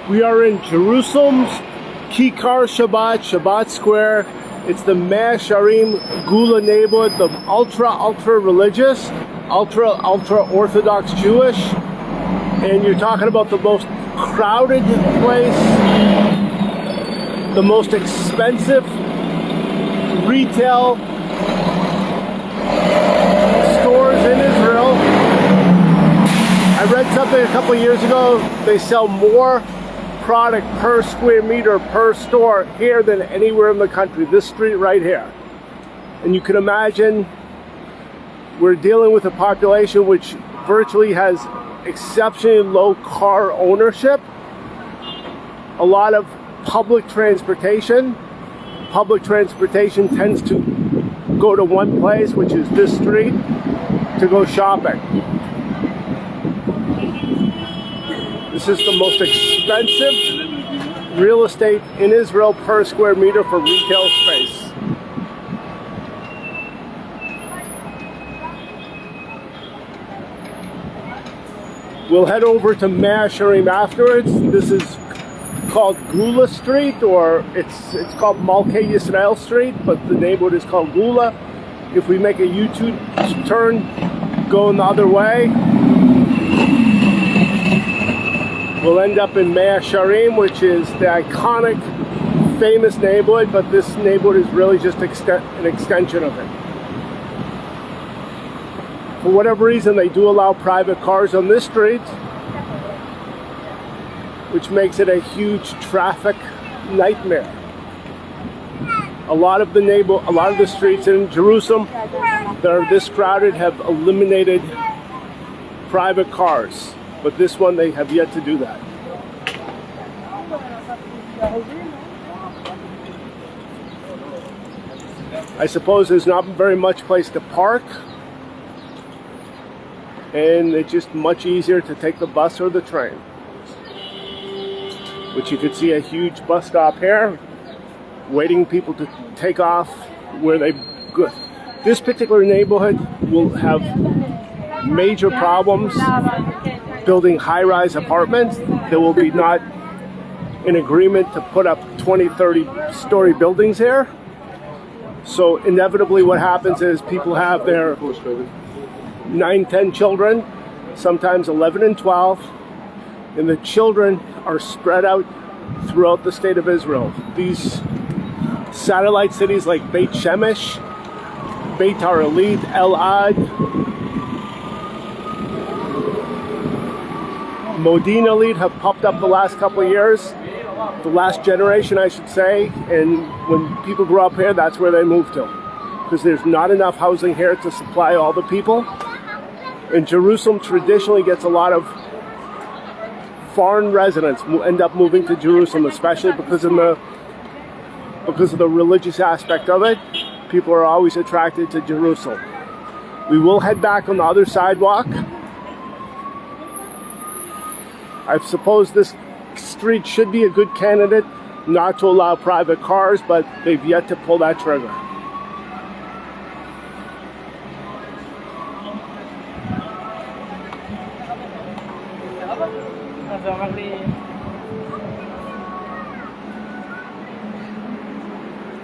We are in Jerusalem's Kikar Shabbat Square. It's the Mea Shearim Gula neighborhood, the ultra religious, ultra Orthodox Jewish. And you're talking about the most crowded place, the most expensive retail stores in Israel. I read something a couple of years ago, they sell more product per square meter per store here than anywhere in the country. This street right here. And you can imagine we're dealing with a population which virtually has exceptionally low car ownership, a lot of public transportation. Public transportation tends to go to one place, which is this street, to go shopping. This is the most expensive real estate in Israel per square meter for retail space. We'll head over to Mea Shearim afterwards. This is called Gula Street, or it's called Malkei Yisrael Street, but the neighborhood is called Gula. If we make a U-turn going the other way, we'll end up in Mea Shearim, which is the iconic, famous neighborhood, but this neighborhood is really just an extension of it. For whatever reason, they do allow private cars on this street, which makes it a huge traffic nightmare. A lot of the streets in Jerusalem that are this crowded have eliminated private cars, but this one they have yet to do that. I suppose there's not very much place to park, and it's just much easier to take the bus or the train. Which you could see a huge bus stop here, waiting people to take off where they go. This particular neighborhood will have major problems building high-rise apartments. There will be not an agreement to put up 20, 30-story buildings here. So inevitably what happens is people have their 9, 10 children, sometimes 11 and 12, and the children are spread out throughout the state of Israel. These satellite cities like Beit Shemesh, Beitar Illit, Elad, Modin Illit have popped up the last couple of years, the last generation I should say, and when people grow up here, that's where they move to, because there's not enough housing here to supply all the people. And Jerusalem traditionally gets a lot of foreign residents who end up moving to Jerusalem, especially because of the religious aspect of it. People are always attracted to Jerusalem. We will head back on the other sidewalk. I suppose this street should be a good candidate not to allow private cars, but they've yet to pull that trigger.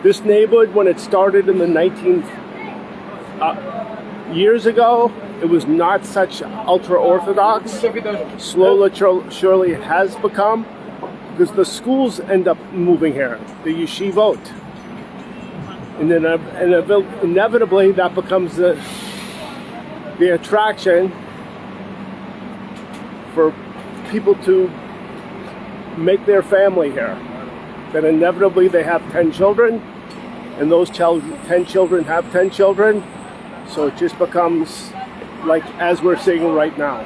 This neighborhood, when it started in the years ago, it was not such ultra-Orthodox. Slowly, surely it has become, because the schools end up moving here, the yeshivot. And then inevitably that becomes the attraction for people to make their family here. Then inevitably they have 10 children, and those 10 children have 10 children, so it just becomes like as we're seeing right now.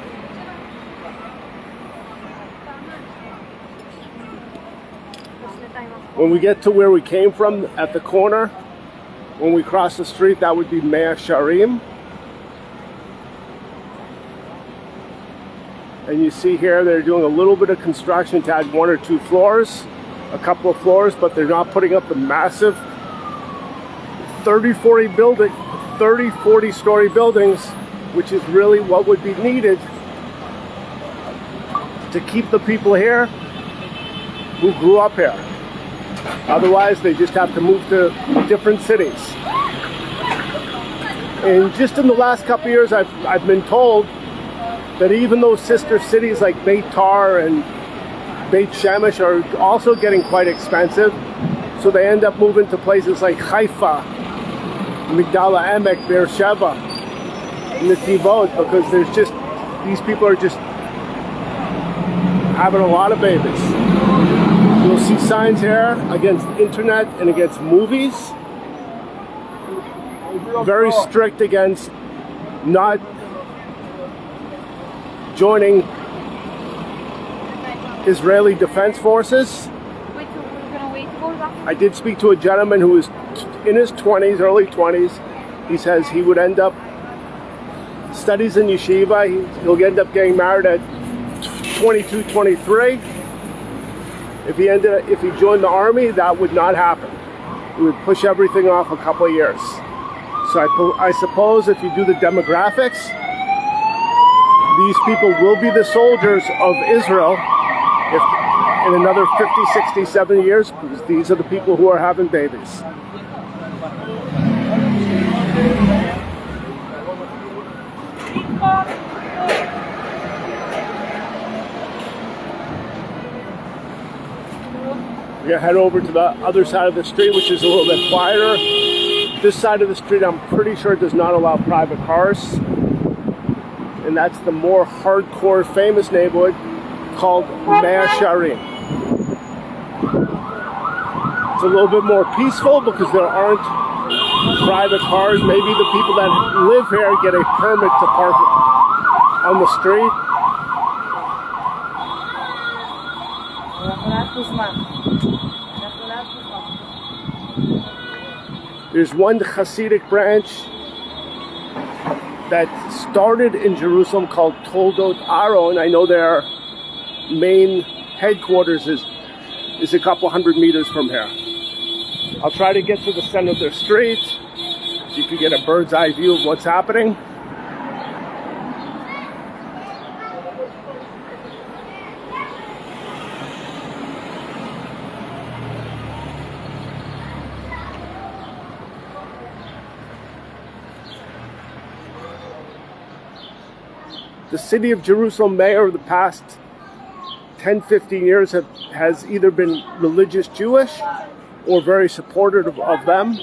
When we get to where we came from at the corner, when we cross the street, that would be Mea Shearim. And you see here they're doing a little bit of construction to add 1 or 2 floors, a couple of floors, but they're not putting up the massive 30, 40 story buildings, which is really what would be needed to keep the people here who grew up here. Otherwise, they just have to move to different cities. And just in the last couple of years, I've been told that even those sister cities like Beitar and Beit Shemesh are also getting quite expensive. So they end up moving to places like Haifa, Migdal HaEmek, Beersheba, Netivot, because there's just, these people are just having a lot of babies. You'll see signs here against internet and against movies. Very strict against not joining Israeli Defense Forces. I did speak to a gentleman who was in his 20s, early 20s. He says he would end up studies in yeshiva. He'll end up getting married at 22, 23. If he joined the army, that would not happen. It would push everything off a couple of years. So I suppose if you do the demographics, these people will be the soldiers of Israel in another 50, 60, 70 years, because these are the people who are having babies. We're going to head over to the other side of the street, which is a little bit quieter. This side of the street, I'm pretty sure, does not allow private cars. And that's the more hardcore, famous neighborhood called Mea Shearim. It's a little bit more peaceful because there aren't private cars. Maybe the people that live here get a permit to park on the street. There's one Hasidic branch that started in Jerusalem called Toldot Aaron. I know their main headquarters is a couple hundred meters from here. I'll try to get to the center of their street so you can get a bird's eye view of what's happening. The city of Jerusalem mayor of the past 10, 15 years has either been religious Jewish or very supportive of them.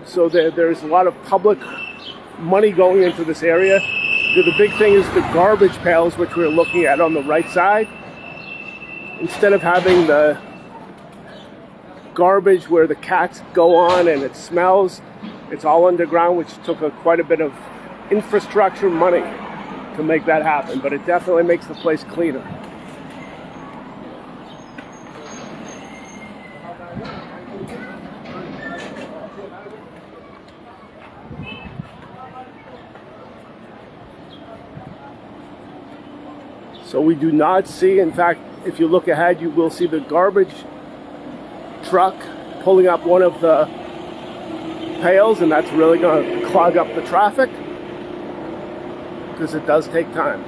So there's a lot of public money going into this area. The big thing is the garbage pails, which we're looking at on the right side. Instead of having the garbage where the cats go on and it smells, it's all underground, which took quite a bit of infrastructure money to make that happen, but it definitely makes the place cleaner. So we do not see, in fact, if you look ahead, you will see the garbage truck pulling up one of the pails, and that's really going to clog up the traffic, because it does take time.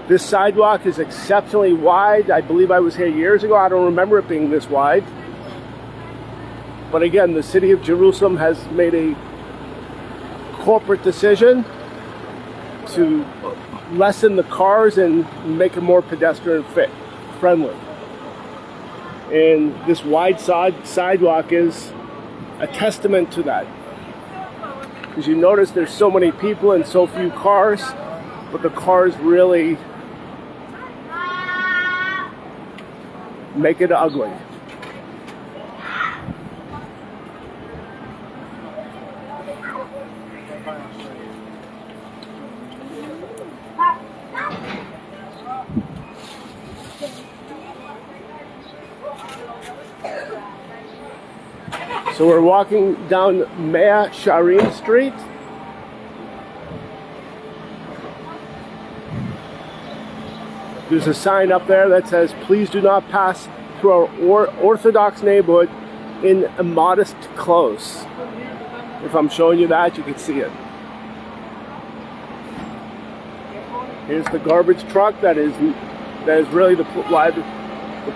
This sidewalk is exceptionally wide. I believe I was here years ago. I don't remember it being this wide. But again, the city of Jerusalem has made a corporate decision to lessen the cars and make it more pedestrian friendly. And this wide sidewalk is a testament to that. Because you notice there's so many people and so few cars, but the cars really make it ugly. So we're walking down Mea Shearim Street. There's a sign up there that says, "Please do not pass through our Orthodox neighborhood in immodest clothes." If I'm showing you that, you can see it. Here's the garbage truck that is That is really why the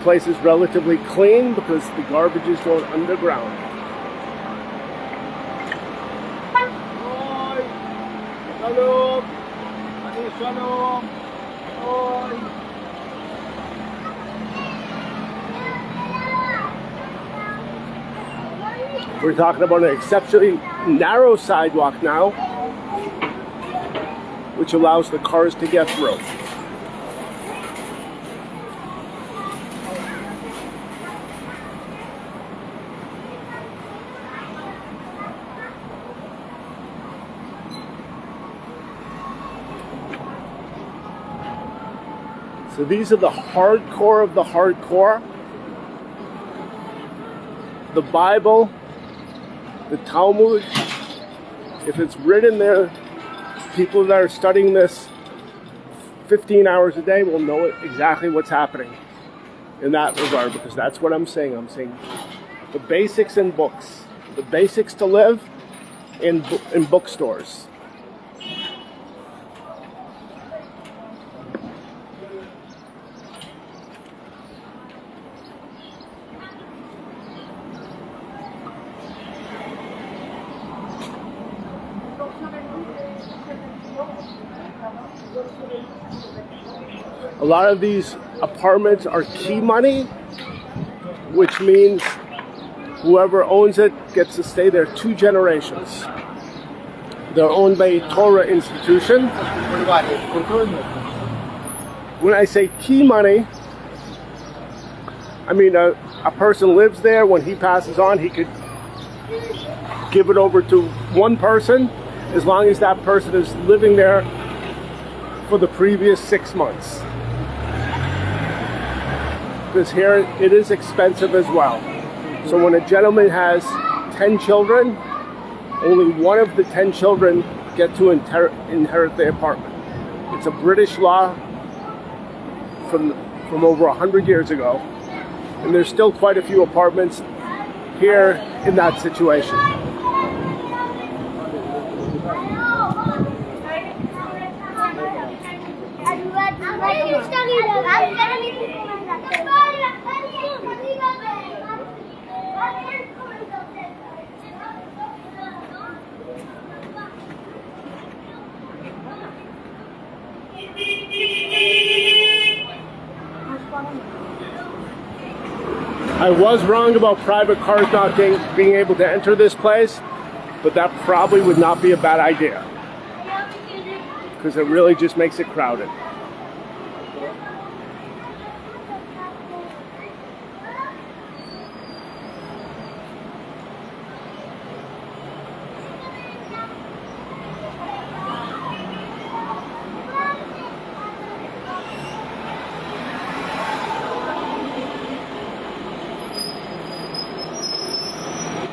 place is relatively clean, because the garbage is going underground. We're talking about an exceptionally narrow sidewalk now, which allows the cars to get through. So these are the hardcore of the hardcore. The Bible, the Talmud, if it's written there, people that are studying this 15 hours a day will know exactly what's happening in that regard, because that's what I'm saying. I'm saying the basics in books, the basics to live in bookstores. A lot of these apartments are key money, which means whoever owns it gets to stay there 2 generations. They're owned by a Torah institution. When I say key money, I mean a person lives there. When he passes on, he could give it over to one person, as long as that person is living there for the previous 6 months. Because here it is expensive as well. So when a gentleman has 10 children, only one of the 10 children get to inherit the apartment. It's a British law from over 100 years ago, and there's still quite a few apartments here in that situation. I was wrong about private cars not being able to enter this place, but that probably would not be a bad idea, because it really just makes it crowded.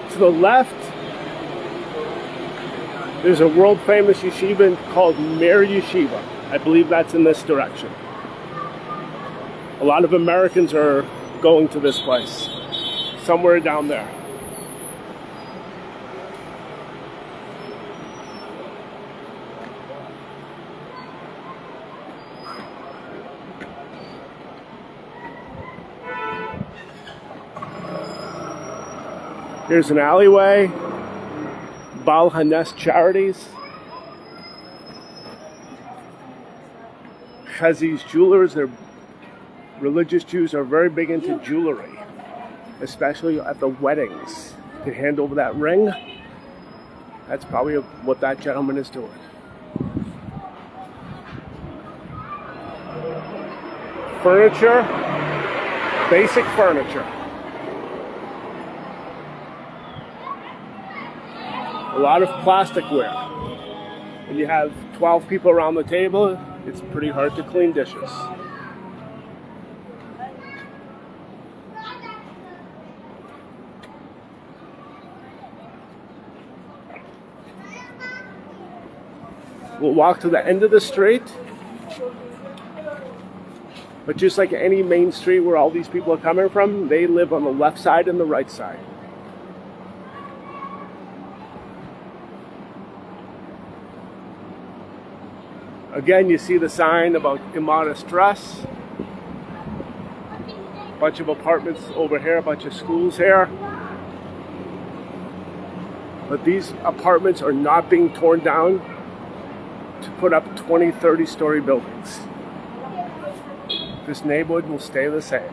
To the left, there's a world famous yeshiva called Mea Shearim. I believe that's in this direction. A lot of Americans are going to this place, somewhere down there. Here's an alleyway, Baal Hanes Charities, Chazi's Jewelers. They're religious Jews, are very big into jewelry, especially at the weddings. To hand over that ring, that's probably what that gentleman is doing. Furniture, basic furniture. A lot of plasticware. When you have 12 people around the table, it's pretty hard to clean dishes. We'll walk to the end of the street, but just like any main street where all these people are coming from, they live on the left side and the right side. Again, you see the sign about immodest dress. bunch of apartments over here, a bunch of schools here. But these apartments are not being torn down to put up 20, 30-story buildings. This neighborhood will stay the same.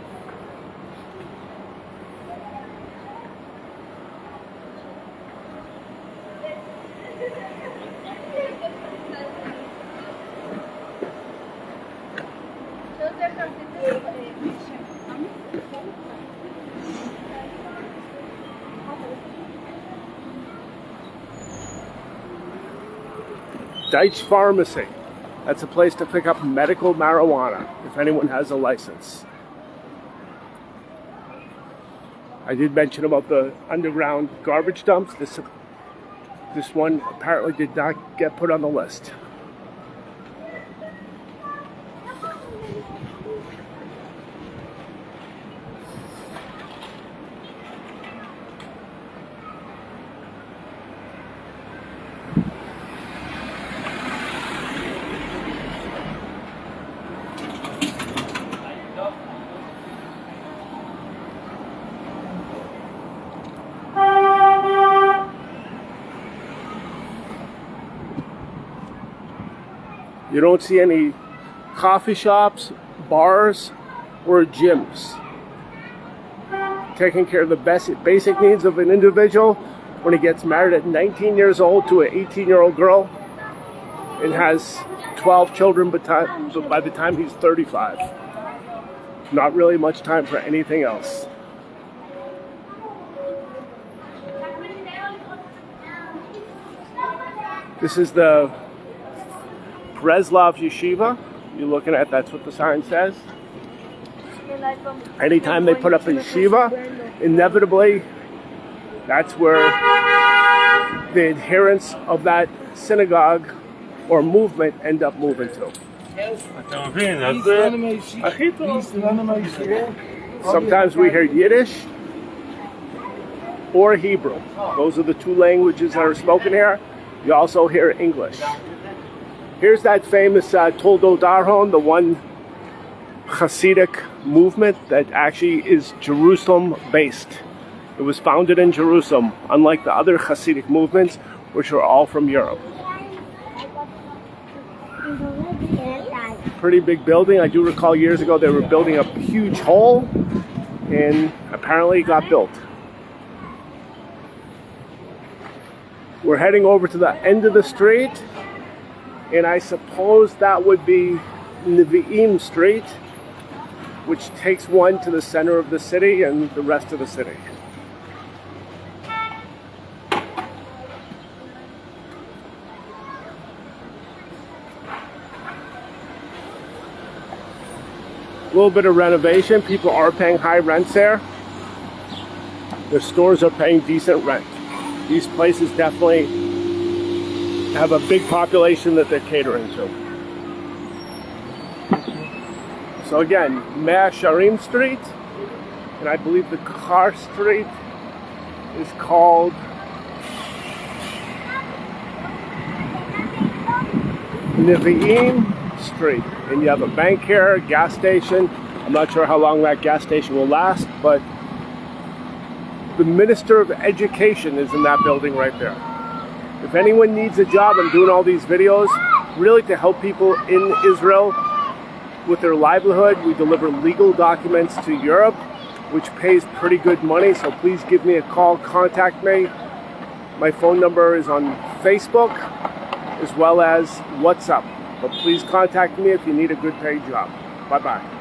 Deitch Pharmacy. That's a place to pick up medical marijuana if anyone has a license. I did mention about the underground garbage dumps. This one apparently did not get put on the list. You don't see any coffee shops, bars, or gyms. Taking care of the basic needs of an individual when he gets married at 19 years old to an 18-year-old girl and has 12 children by the time he's 35. Not really much time for anything else. This is the Breslov Yeshiva. You're looking at, that's what the sign says. Anytime they put up a yeshiva, inevitably that's where the adherents of that synagogue or movement end up moving to. Sometimes we hear Yiddish or Hebrew. Those are the two languages that are spoken here. You also hear English. Here's that famous Toldot Aharon, the one Hasidic movement that actually is Jerusalem-based. It was founded in Jerusalem, unlike the other Hasidic movements, which are all from Europe. Pretty big building. I do recall years ago they were building a huge hole, and apparently it got built. We're heading over to the end of the street, and I suppose that would be Nevi'im Street, which takes one to the center of the city and the rest of the city. A little bit of renovation. People are paying high rents there. The stores are paying decent rent. These places definitely have a big population that they're catering to. So again, Mea Shearim Street, and I believe the car street is called Nevi'im Street. And you have a bank here, a gas station. I'm not sure how long that gas station will last, but the Minister of Education is in that building right there. If anyone needs a job, I'm doing all these videos really to help people in Israel with their livelihood. We deliver legal documents to Europe, which pays pretty good money, so please give me a call, contact me. My phone number is on Facebook as well as WhatsApp. But please contact me if you need a good paid job. Bye-bye.